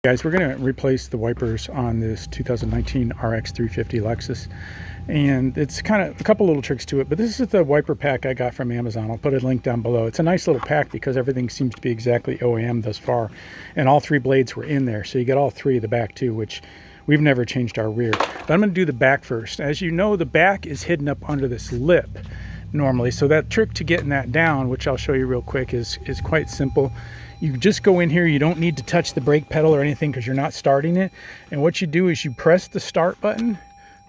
Guys, we're going to replace the wipers on this 2019 RX350 Lexus, and it's kind of a couple little tricks to it, but this is the wiper pack I got from Amazon. I'll put a link down below. It's a nice little pack because everything seems to be exactly OEM thus far, and all three blades were in there, so you get all three of the back too, which we've never changed our rear. But I'm going to do the back first. As you know, the back is hidden up under this lip normally, so that trick to getting that down, which I'll show you real quick, is quite simple. You just go in here, you don't need to touch the brake pedal or anything because you're not starting it. And what you do is you press the start button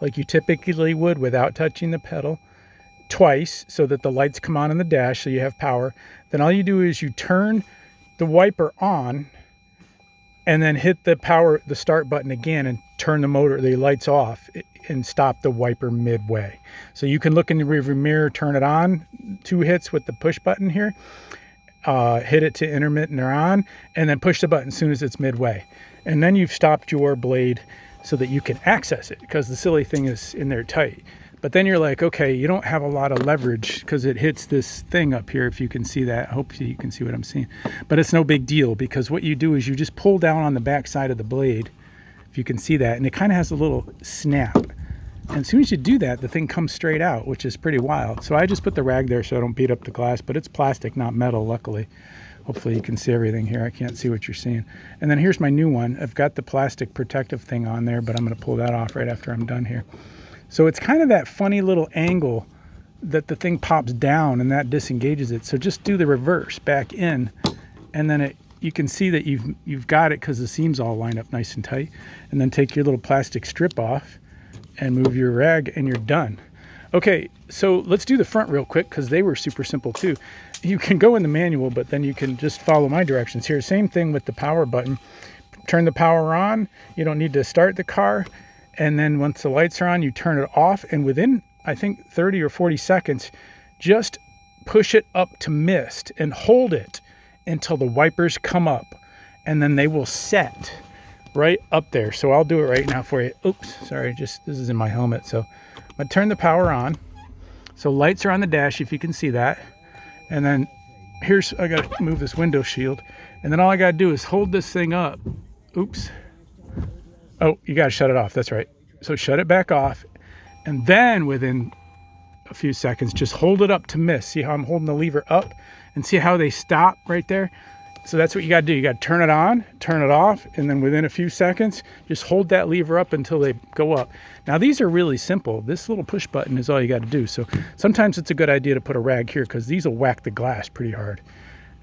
like you typically would without touching the pedal twice so that the lights come on in the dash so you have power. Then all you do is you turn the wiper on and then hit the start button again and turn the lights off and stop the wiper midway. So you can look in the rearview mirror, turn it on, 2 hits with the push button here. Hit it to intermittent or on, and then push the button as soon as it's midway. And then you've stopped your blade so that you can access it because the silly thing is in there tight. But then you're like, okay, you don't have a lot of leverage because it hits this thing up here, if you can see that. Hopefully you can see what I'm seeing. But it's no big deal because what you do is you just pull down on the back side of the blade, if you can see that, and it kind of has a little snap. And as soon as you do that, the thing comes straight out, which is pretty wild. So I just put the rag there so I don't beat up the glass, but it's plastic, not metal, luckily. Hopefully you can see everything here. I can't see what you're seeing. And then here's my new one. I've got the plastic protective thing on there, but I'm going to pull that off right after I'm done here. So it's kind of that funny little angle that the thing pops down and that disengages it. So just do the reverse, back in, and then you can see that you've got it because the seams all line up nice and tight. And then take your little plastic strip off and move your rag and you're done. Okay, so let's do the front real quick because they were super simple too. You can go in the manual, but then you can just follow my directions here. Same thing with the power button. Turn the power on. You don't need to start the car. And then once the lights are on, you turn it off. And within, I think, 30 or 40 seconds, just push it up to mist and hold it until the wipers come up. And then they will set right up there. So I'll do it right now for you. Oops, sorry, this is in my helmet. So I'm gonna turn the power on. So lights are on the dash, if you can see that. And then I gotta move this window shield. And then all I gotta do is hold this thing up. Oops. Oh, you gotta shut it off, that's right. So shut it back off. And then within a few seconds, just hold it up to mist. See how I'm holding the lever up? And see how they stop right there? So that's what you got to do. You got to turn it on, turn it off, and then within a few seconds, just hold that lever up until they go up. Now, these are really simple. This little push button is all you got to do. So sometimes it's a good idea to put a rag here because these will whack the glass pretty hard.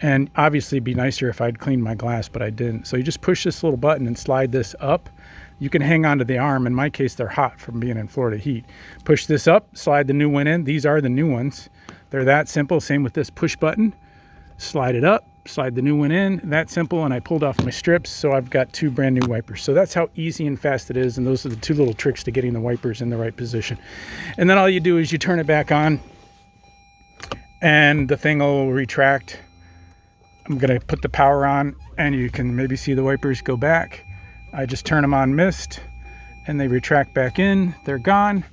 And obviously it'd be nicer if I'd cleaned my glass, but I didn't. So you just push this little button and slide this up. You can hang on to the arm. In my case, they're hot from being in Florida heat. Push this up, slide the new one in. These are the new ones. They're that simple. Same with this push button. Slide it up. Slide the new one in, that simple, and I pulled off my strips, so I've got 2 brand new wipers. So that's how easy and fast it is, and those are the 2 little tricks to getting the wipers in the right position. And then all you do is you turn it back on, and the thing will retract. I'm gonna put the power on, and you can maybe see the wipers go back. I just turn them on mist, and they retract back in, they're gone.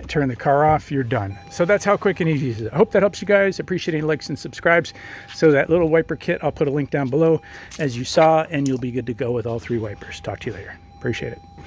Turn the car off, you're done. So that's how quick and easy it is. I hope that helps you guys. Appreciate any likes and subscribes. So that little wiper kit, I'll put a link down below as you saw, and you'll be good to go with all 3 wipers. Talk to you later. Appreciate it.